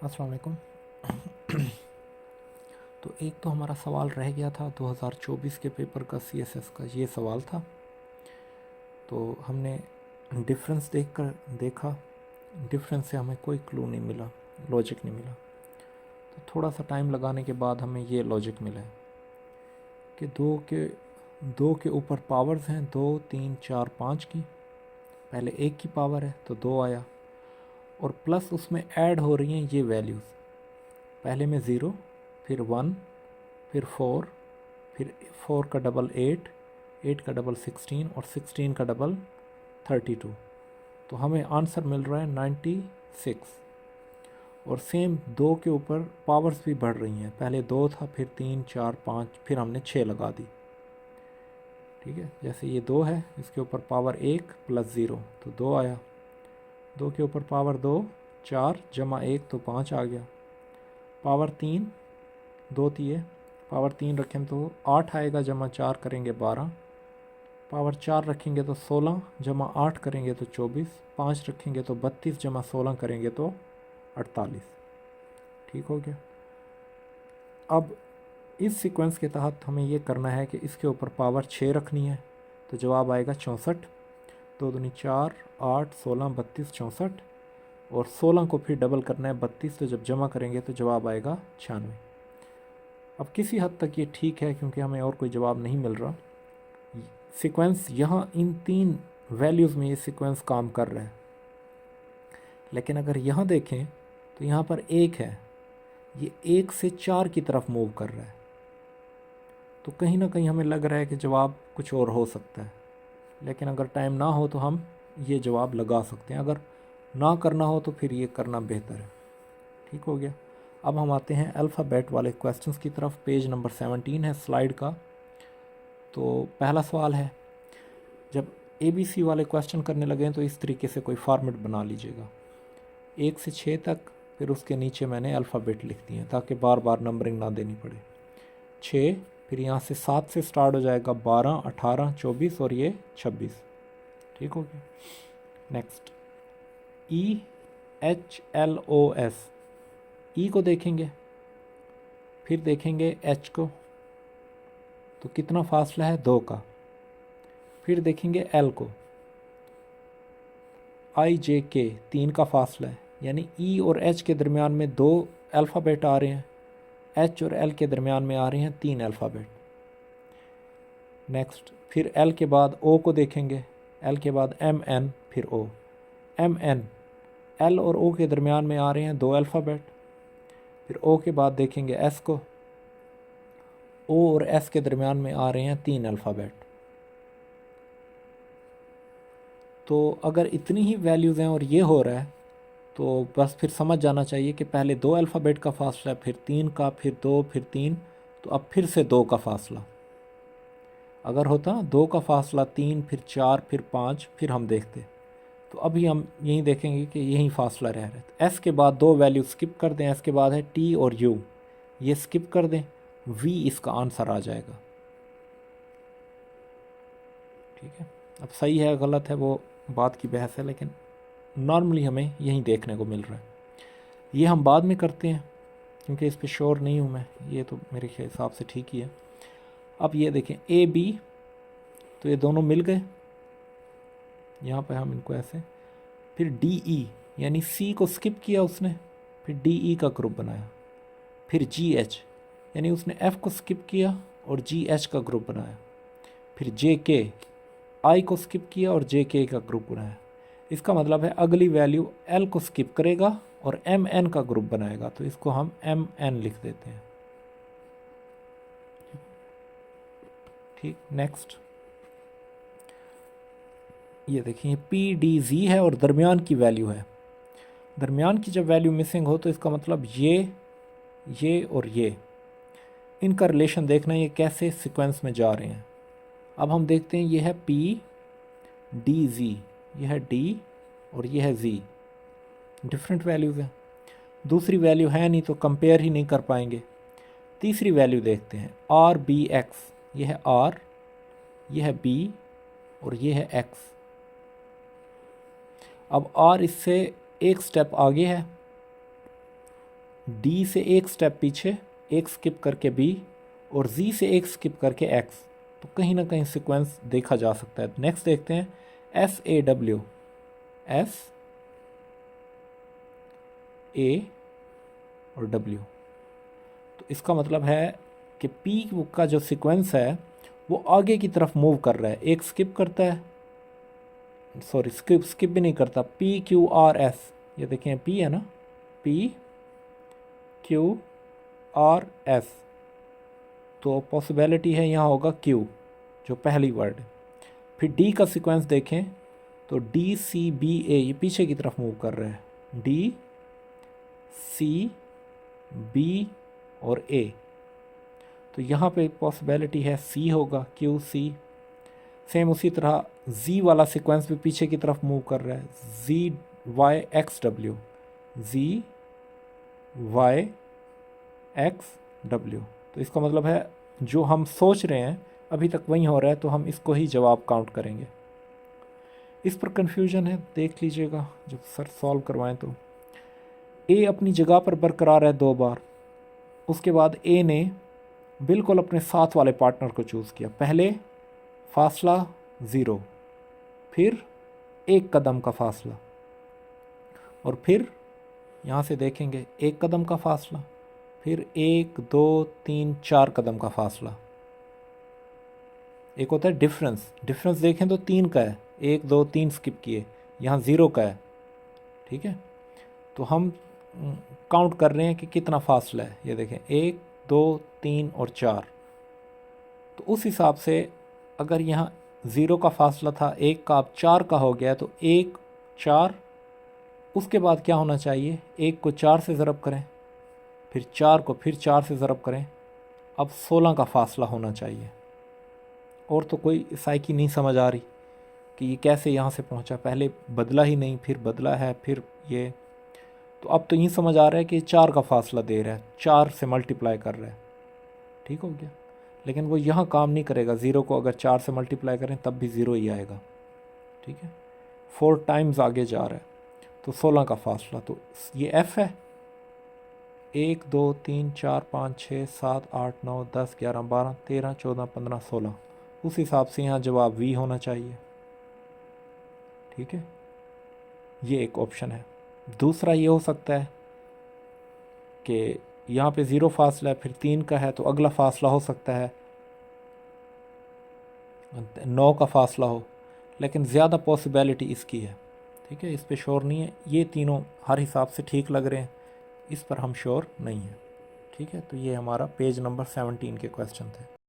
अस्सलाम वालेकुम। तो एक तो हमारा सवाल रह गया था 2024 के पेपर का, सीएसएस का ये सवाल था। तो हमने डिफरेंस देखा, डिफरेंस से हमें कोई क्लू नहीं मिला, लॉजिक नहीं मिला। तो थोड़ा सा टाइम लगाने के बाद हमें ये लॉजिक मिला है कि दो के ऊपर पावर्स हैं, 2 3 4 5 की। पहले एक की पावर है तो 2 आया, और प्लस उसमें ऐड हो रही हैं ये वैल्यूज़। पहले में 0, फिर 1, फिर 4, फिर 4 का डबल 8, 8 का डबल 16 और 16 का डबल 32। तो हमें आंसर मिल रहा है 96। और सेम 2 के ऊपर पावर्स भी बढ़ रही हैं, पहले 2 था, फिर 3 4 5, फिर हमने 6 लगा दी। ठीक है, जैसे ये 2 है, इसके ऊपर पावर 1 प्लस 0 तो 2 आया। 2 के ऊपर पावर 2, 4 जमा 1 तो 5 आ गया। पावर 3, 2 थी, पावर 3 रखें तो 8 आएगा, जमा 4 करेंगे 12। पावर 4 रखेंगे तो 16, जमा 8 करेंगे तो 24। 5 रखेंगे तो 32, जमा 16 करेंगे तो 48। ठीक हो गया। अब इस सीक्वेंस के तहत हमें ये करना है कि इसके ऊपर पावर 6 रखनी है, तो जवाब आएगा 64। 2 दूनी 4, 8 16 32 64, और 16 को फिर डबल करना है 32, तो जब जमा करेंगे तो जवाब आएगा 96। अब किसी हद तक ये ठीक है, क्योंकि हमें और कोई जवाब नहीं मिल रहा। सीक्वेंस यहाँ इन 3 वैल्यूज़ में ये सीक्वेंस काम कर रहा है। लेकिन अगर यहाँ देखें तो यहाँ पर 1 है, ये 1 से 4 की तरफ मूव कर रहा है। तो कहीं ना कहीं हमें लग रहा है कि जवाब कुछ और हो सकता है। लेकिन अगर टाइम ना हो तो हम ये जवाब लगा सकते हैं, अगर ना करना हो तो फिर ये करना बेहतर है। ठीक हो गया। अब हम आते हैं अल्फ़ाबेट वाले क्वेश्चंस की तरफ। पेज नंबर 17 है स्लाइड का। तो पहला सवाल है, जब ABC वाले क्वेश्चन करने लगे तो इस तरीके से कोई फॉर्मेट बना लीजिएगा, 1 से 6 तक, फिर उसके नीचे मैंने अल्फ़ाबेट लिख दिए ताकि बार बार नंबरिंग ना देनी पड़े। 6, फिर यहाँ से 7 से स्टार्ट हो जाएगा, 12 18 24 और ये 26। ठीक हो गया। नेक्स्ट EHLOS, ई को देखेंगे, फिर देखेंगे H को, तो कितना फासला है 2 का। फिर देखेंगे L को, IJK 3 का फासला है, यानी E और H के दरमियान में 2 अल्फ़ाबेट आ रहे हैं, H और L के दरमियान में आ रहे हैं 3 अल्फ़ाबेट। नेक्स्ट फिर L के बाद O को देखेंगे, L के बाद MN, फिर O। MN, L और O के दरमियान में आ रहे हैं 2 अल्फ़ाबेट। फिर O के बाद देखेंगे S को, O और S के दरमियान में आ रहे हैं 3 अल्फ़ाबेट। तो अगर इतनी ही वैल्यूज़ हैं और ये हो रहा है, तो बस फिर समझ जाना चाहिए कि पहले 2 अल्फ़ाबेट का फासला, फिर 3 का, फिर 2, फिर 3, तो अब फिर से 2 का फासला। अगर होता 2 का फासला 3, फिर 4, फिर 5, फिर हम देखते, तो अभी हम यही देखेंगे कि यही फासला रह रहा है। एस के बाद 2 वैल्यू स्किप कर दें, एस के बाद है टी और यू, ये स्किप कर दें, वी इसका आंसर आ जाएगा। ठीक है। अब सही है गलत है वो बात की बहस है, लेकिन नॉर्मली हमें यही देखने को मिल रहा है। ये हम बाद में करते हैं क्योंकि इस पर श्योर नहीं हूँ मैं, ये तो मेरे हिसाब से ठीक ही है। अब ये देखें ए बी, तो ये दोनों मिल गए, यहाँ पे हम इनको ऐसे। फिर डी ई, यानी सी को स्किप किया उसने, फिर डी ई का ग्रुप बनाया। फिर जी एच, यानी उसने एफ को स्किप किया और जी एच का ग्रुप बनाया। फिर जे के, आई को स्किप किया और जे के का ग्रुप बनाया। इसका मतलब है अगली वैल्यू एल को स्किप करेगा और एम एन का ग्रुप बनाएगा, तो इसको हम एम एन लिख देते हैं। ठीक। नेक्स्ट ये देखिए पी डी जी है और दरमियान की वैल्यू है। दरमियान की जब वैल्यू मिसिंग हो तो इसका मतलब ये और ये, इनका रिलेशन देखना ये कैसे सीक्वेंस में जा रहे हैं। अब हम देखते हैं, ये है पी डी जी, ये है डी और ये है जी, डिफरेंट वैल्यूज़ हैं। दूसरी वैल्यू है नहीं तो कंपेयर ही नहीं कर पाएंगे। तीसरी वैल्यू देखते हैं, आर बी एक्स, ये है आर, ये है बी और ये है एक्स। अब आर इससे एक स्टेप आगे है, डी से एक स्टेप पीछे, एक स्किप करके बी, और जी से एक स्किप करके एक्स। तो कहीं ना कहीं सीक्वेंस देखा जा सकता है। नेक्स्ट देखते हैं S A W, S A और डब्ल्यू। तो इसका मतलब है कि पी का जो सीक्वेंस है वो आगे की तरफ मूव कर रहा है। एक स्किप करता है, सॉरी स्किप भी नहीं करता, पी क्यू आर एस, ये देखें पी है ना, पी क्यू आर एस। तो पॉसिबिलिटी है यहाँ होगा क्यू, जो पहली वर्ड। फिर डी का सीक्वेंस देखें तो डी सी बी ए, ये पीछे की तरफ मूव कर रहा है, डी सी बी और ए। तो यहाँ पे पॉसिबिलिटी है सी होगा, क्यू सी। सेम उसी तरह जी वाला सीक्वेंस भी पीछे की तरफ मूव कर रहा है, जी वाई एक्स डब्ल्यू, जी वाई एक्स डब्ल्यू। तो इसका मतलब है जो हम सोच रहे हैं अभी तक वही हो रहा है, तो हम इसको ही जवाब काउंट करेंगे। इस पर कन्फ्यूजन है, देख लीजिएगा जब सर सॉल्व करवाएं तो। ए अपनी जगह पर बरकरार है 2 बार, उसके बाद ए ने बिल्कुल अपने साथ वाले पार्टनर को चूज़ किया। पहले फासला 0, फिर 1 कदम का फासला, और फिर यहाँ से देखेंगे 1 कदम का फासला, फिर 1 2 3 4 कदम का फासला। एक होता है डिफरेंस, डिफरेंस देखें तो 3 का है, 1 2 3 स्किप किए, यहाँ 0 का है। ठीक है, तो हम काउंट कर रहे हैं कि कितना फासला है। ये देखें 1 2 3 और 4। तो उस हिसाब से अगर यहाँ 0 का फासला था, 1 का अब 4 का हो गया, तो 1 4, उसके बाद क्या होना चाहिए, 1 को 4 से ज़रब करें, फिर 4 को फिर 4 से ज़रब करें, अब 16 का फासला होना चाहिए। और तो कोई साइकी नहीं समझ आ रही कि ये कैसे यहाँ से पहुँचा, पहले बदला ही नहीं, फिर बदला है, फिर ये। तो अब तो ये समझ आ रहा है कि 4 का फासला दे रहा है, 4 से मल्टीप्लाई कर रहा है। ठीक हो गया, लेकिन वो यहाँ काम नहीं करेगा। 0 को अगर 4 से मल्टीप्लाई करें तब भी 0 ही आएगा। ठीक है, 4 टाइम्स आगे जा रहा है, तो 16 का फासला। तो ये f है, 1 2 3 4 5 6 7 8 9 10 11 12 13 14 15 16। उस हिसाब से यहाँ जवाब v होना चाहिए। ठीक है, ये एक ऑप्शन है। दूसरा ये हो सकता है कि यहाँ पे 0 फासला है, फिर 3 का है, तो अगला फासला हो सकता है 9 का फासला हो, लेकिन ज़्यादा पॉसिबिलिटी इसकी है। ठीक है, इस पे श्योर नहीं है। ये तीनों हर हिसाब से ठीक लग रहे हैं, इस पर हम श्योर नहीं हैं। ठीक है, तो ये हमारा पेज नंबर 17 के क्वेश्चन थे।